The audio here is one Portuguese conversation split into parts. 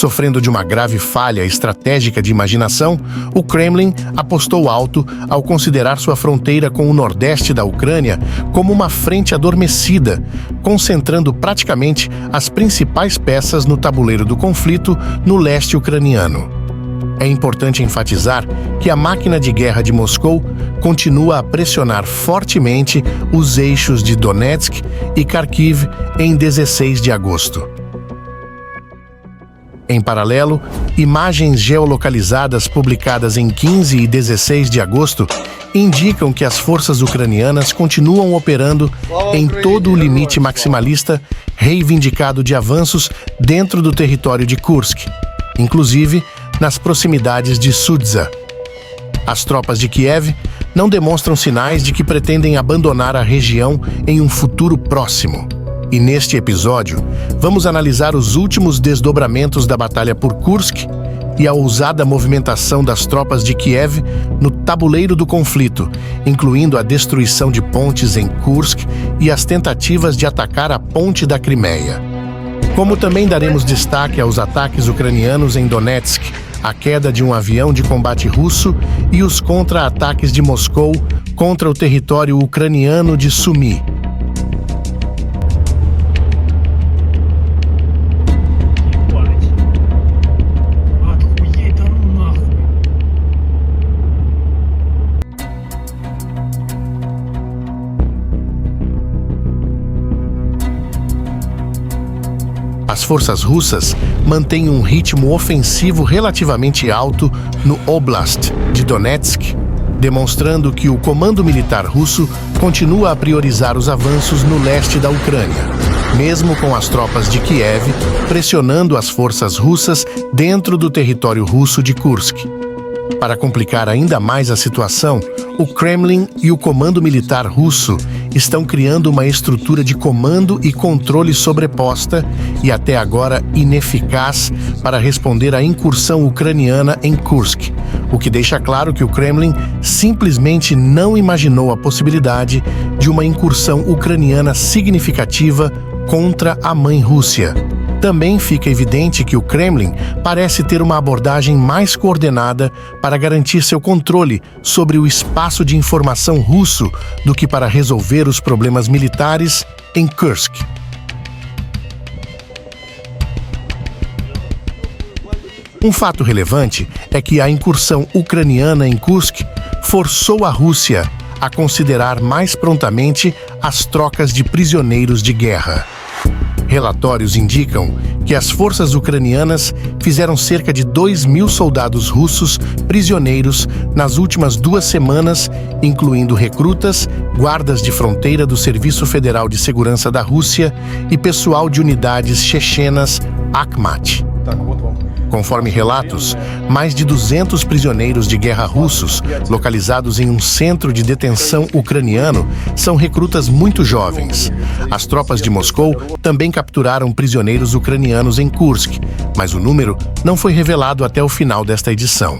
Sofrendo de uma grave falha estratégica de imaginação, o Kremlin apostou alto ao considerar sua fronteira com o nordeste da Ucrânia como uma frente adormecida, concentrando praticamente as principais peças no tabuleiro do conflito no leste ucraniano. É importante enfatizar que a máquina de guerra de Moscou continua a pressionar fortemente os eixos de Donetsk e Kharkiv em 16 de agosto. Em paralelo, imagens geolocalizadas publicadas em 15 e 16 de agosto indicam que as forças ucranianas continuam operando em todo o limite maximalista reivindicado de avanços dentro do território de Kursk, inclusive nas proximidades de Sudza. As tropas de Kiev não demonstram sinais de que pretendem abandonar a região em um futuro próximo. E neste episódio, vamos analisar os últimos desdobramentos da batalha por Kursk e a ousada movimentação das tropas de Kiev no tabuleiro do conflito, incluindo a destruição de pontes em Kursk e as tentativas de atacar a ponte da Crimeia. Como também daremos destaque aos ataques ucranianos em Donetsk, a queda de um avião de combate russo e os contra-ataques de Moscou contra o território ucraniano de Sumy. As forças russas mantêm um ritmo ofensivo relativamente alto no Oblast de Donetsk, demonstrando que o comando militar russo continua a priorizar os avanços no leste da Ucrânia, mesmo com as tropas de Kiev pressionando as forças russas dentro do território russo de Kursk. Para complicar ainda mais a situação, o Kremlin e o comando militar russo estão criando uma estrutura de comando e controle sobreposta e até agora ineficaz para responder à incursão ucraniana em Kursk, o que deixa claro que o Kremlin simplesmente não imaginou a possibilidade de uma incursão ucraniana significativa contra a mãe Rússia. Também fica evidente que o Kremlin parece ter uma abordagem mais coordenada para garantir seu controle sobre o espaço de informação russo do que para resolver os problemas militares em Kursk. Um fato relevante é que a incursão ucraniana em Kursk forçou a Rússia a considerar mais prontamente as trocas de prisioneiros de guerra. Relatórios indicam que as forças ucranianas fizeram cerca de 2.000 soldados russos prisioneiros nas últimas 2 semanas, incluindo recrutas, guardas de fronteira do Serviço Federal de Segurança da Rússia e pessoal de unidades chechenas Akhmat. Conforme relatos, mais de 200 prisioneiros de guerra russos, localizados em um centro de detenção ucraniano, são recrutas muito jovens. As tropas de Moscou também capturaram prisioneiros ucranianos em Kursk, mas o número não foi revelado até o final desta edição.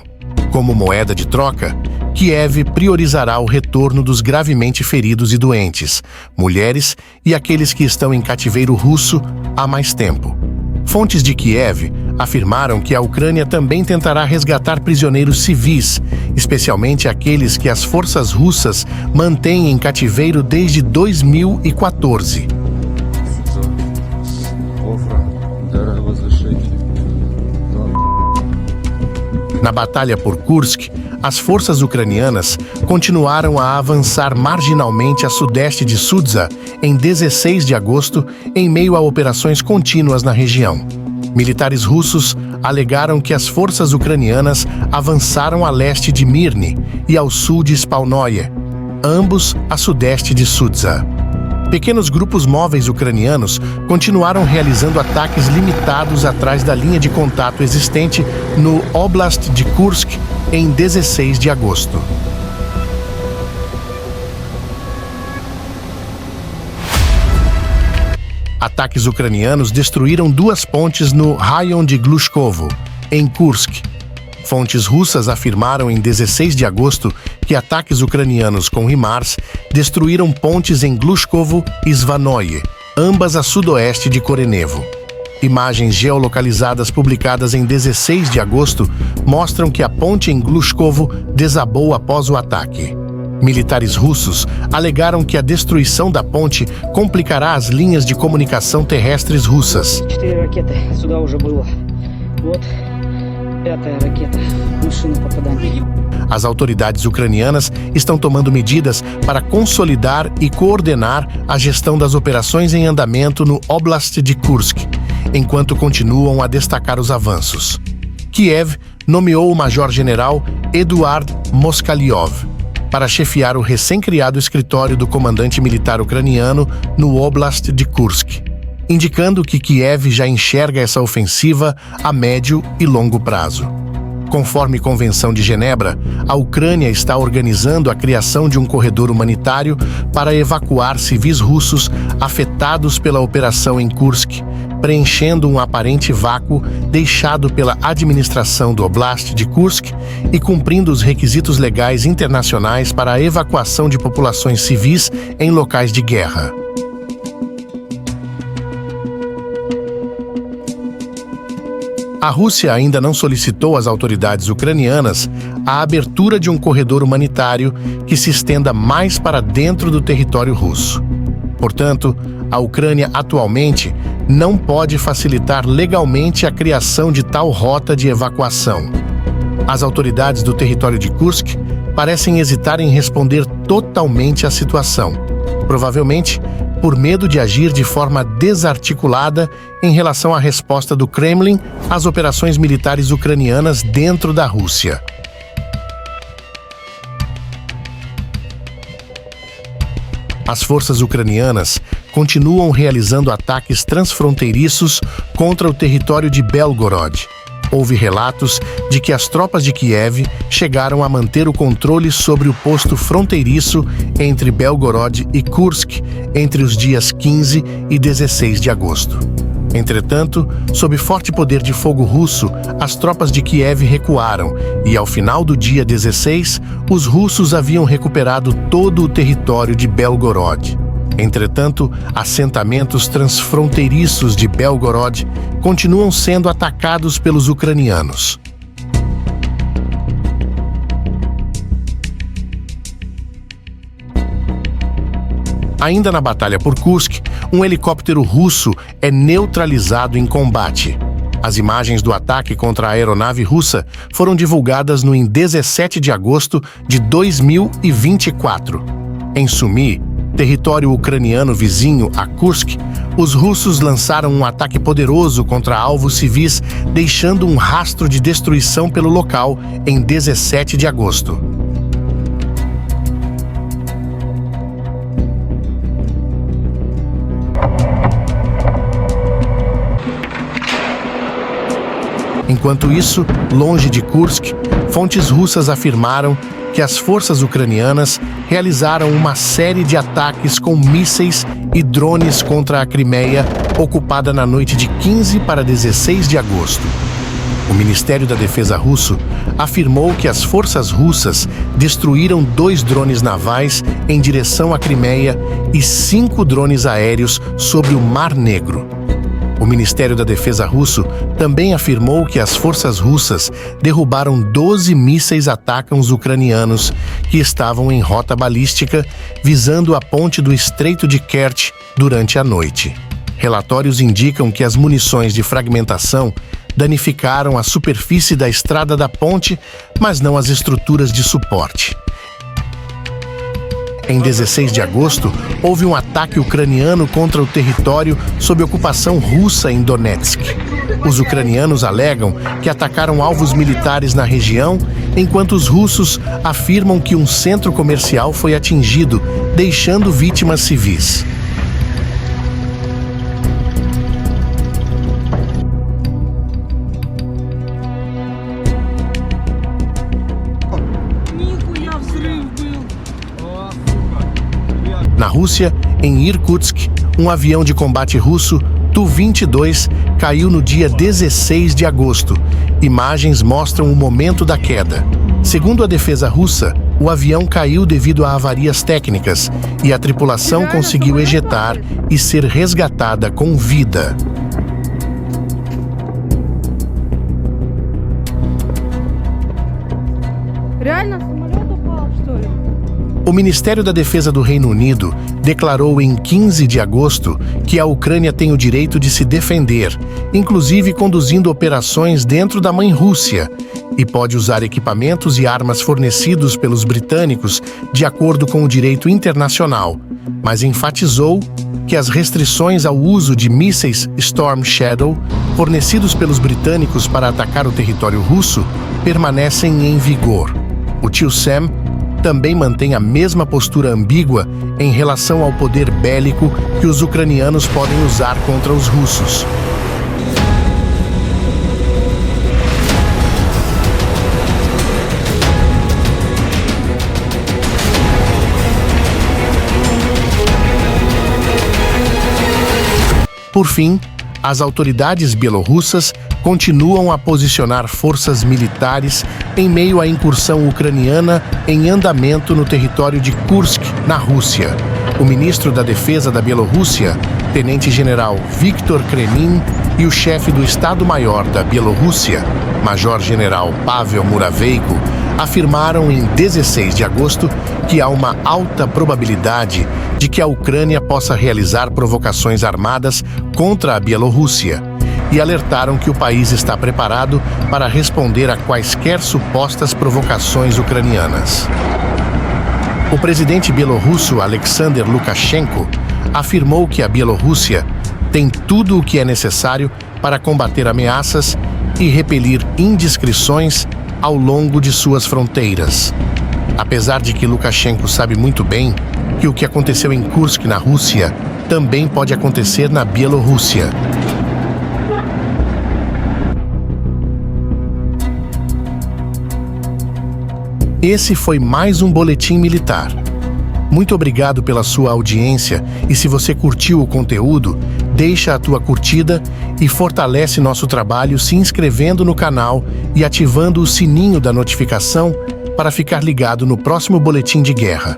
Como moeda de troca, Kiev priorizará o retorno dos gravemente feridos e doentes, mulheres e aqueles que estão em cativeiro russo há mais tempo. Fontes de Kiev afirmaram que a Ucrânia também tentará resgatar prisioneiros civis, especialmente aqueles que as forças russas mantêm em cativeiro desde 2014. Na batalha por Kursk, as forças ucranianas continuaram a avançar marginalmente a sudeste de Sudza em 16 de agosto, em meio a operações contínuas na região. Militares russos alegaram que as forças ucranianas avançaram a leste de Mirny e ao sul de Spalnoye, ambos a sudeste de Sudza. Pequenos grupos móveis ucranianos continuaram realizando ataques limitados atrás da linha de contato existente no Oblast de Kursk em 16 de agosto. Ataques ucranianos destruíram 2 pontes no Raion de Glushkovo, em Kursk. Fontes russas afirmaram em 16 de agosto que ataques ucranianos com HIMARS destruíram pontes em Glushkovo e Zvanoye, ambas a sudoeste de Korenevo. Imagens geolocalizadas publicadas em 16 de agosto mostram que a ponte em Glushkovo desabou após o ataque. Militares russos alegaram que a destruição da ponte complicará as linhas de comunicação terrestres russas. As autoridades ucranianas estão tomando medidas para consolidar e coordenar a gestão das operações em andamento no Oblast de Kursk, enquanto continuam a destacar os avanços. Kiev nomeou o major-general Eduard Moskalyov para chefiar o recém-criado escritório do comandante militar ucraniano no Oblast de Kursk, indicando que Kiev já enxerga essa ofensiva a médio e longo prazo. Conforme Convenção de Genebra, a Ucrânia está organizando a criação de um corredor humanitário para evacuar civis russos afetados pela operação em Kursk, preenchendo um aparente vácuo deixado pela administração do Oblast de Kursk e cumprindo os requisitos legais internacionais para a evacuação de populações civis em locais de guerra. A Rússia ainda não solicitou às autoridades ucranianas a abertura de um corredor humanitário que se estenda mais para dentro do território russo. Portanto, a Ucrânia atualmente não pode facilitar legalmente a criação de tal rota de evacuação. As autoridades do território de Kursk parecem hesitar em responder totalmente à situação, provavelmente por medo de agir de forma desarticulada em relação à resposta do Kremlin às operações militares ucranianas dentro da Rússia. As forças ucranianas continuam realizando ataques transfronteiriços contra o território de Belgorod. Houve relatos de que as tropas de Kiev chegaram a manter o controle sobre o posto fronteiriço entre Belgorod e Kursk entre os dias 15 e 16 de agosto. Entretanto, sob forte poder de fogo russo, as tropas de Kiev recuaram e, ao final do dia 16, os russos haviam recuperado todo o território de Belgorod. Entretanto, assentamentos transfronteiriços de Belgorod continuam sendo atacados pelos ucranianos. Ainda na batalha por Kursk, um helicóptero russo é neutralizado em combate. As imagens do ataque contra a aeronave russa foram divulgadas no 17 de agosto de 2024. Em Sumy, território ucraniano vizinho a Kursk, os russos lançaram um ataque poderoso contra alvos civis, deixando um rastro de destruição pelo local em 17 de agosto. Enquanto isso, longe de Kursk, fontes russas afirmaram que as forças ucranianas realizaram uma série de ataques com mísseis e drones contra a Crimeia, ocupada na noite de 15 para 16 de agosto. O Ministério da Defesa russo afirmou que as forças russas destruíram 2 drones navais em direção à Crimeia e 5 drones aéreos sobre o Mar Negro. O Ministério da Defesa russo também afirmou que as forças russas derrubaram 12 mísseis Atacams ucranianos que estavam em rota balística, visando a ponte do Estreito de Kerch durante a noite. Relatórios indicam que as munições de fragmentação danificaram a superfície da estrada da ponte, mas não as estruturas de suporte. Em 16 de agosto, houve um ataque ucraniano contra o território sob ocupação russa em Donetsk. Os ucranianos alegam que atacaram alvos militares na região, enquanto os russos afirmam que um centro comercial foi atingido, deixando vítimas civis. Na Rússia, em Irkutsk, um avião de combate russo Tu-22 caiu no dia 16 de agosto. Imagens mostram o momento da queda. Segundo a defesa russa, o avião caiu devido a avarias técnicas e a tripulação conseguiu ejetar e ser resgatada com vida. O Ministério da Defesa do Reino Unido declarou em 15 de agosto que a Ucrânia tem o direito de se defender, inclusive conduzindo operações dentro da mãe Rússia, e pode usar equipamentos e armas fornecidos pelos britânicos de acordo com o direito internacional, mas enfatizou que as restrições ao uso de mísseis Storm Shadow fornecidos pelos britânicos para atacar o território russo permanecem em vigor. O tio Sam também mantém a mesma postura ambígua em relação ao poder bélico que os ucranianos podem usar contra os russos. Por fim, as autoridades bielorrussas continuam a posicionar forças militares em meio à incursão ucraniana em andamento no território de Kursk, na Rússia. O ministro da Defesa da Bielorrússia, tenente-general Viktor Kremin, e o chefe do Estado-Maior da Bielorrússia, major-general Pavel Muravyko, afirmaram em 16 de agosto que há uma alta probabilidade de que a Ucrânia possa realizar provocações armadas contra a Bielorrússia e alertaram que o país está preparado para responder a quaisquer supostas provocações ucranianas. O presidente bielorrusso Alexander Lukashenko afirmou que a Bielorrússia tem tudo o que é necessário para combater ameaças e repelir indiscrições ao longo de suas fronteiras. Apesar de que Lukashenko sabe muito bem que o que aconteceu em Kursk, na Rússia, também pode acontecer na Bielorrússia. Esse foi mais um Boletim Militar. Muito obrigado pela sua audiência e se você curtiu o conteúdo, deixa a tua curtida e fortalece nosso trabalho se inscrevendo no canal e ativando o sininho da notificação para ficar ligado no próximo Boletim de Guerra.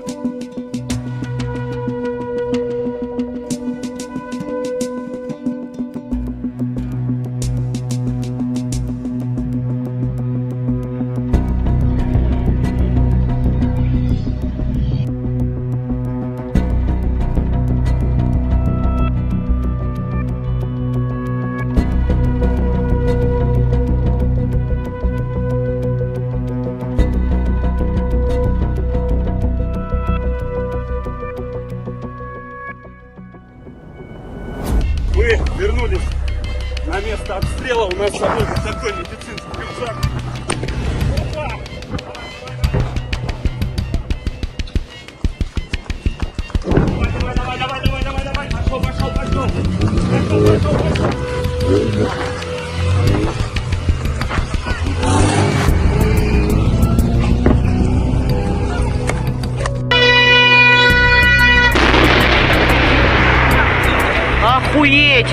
Мы вернулись на место обстрела. У нас с собой такой медицинский рюкзак. Опа! Давай. Пошел. Охуеть!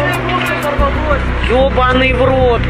Ёбаный в рот!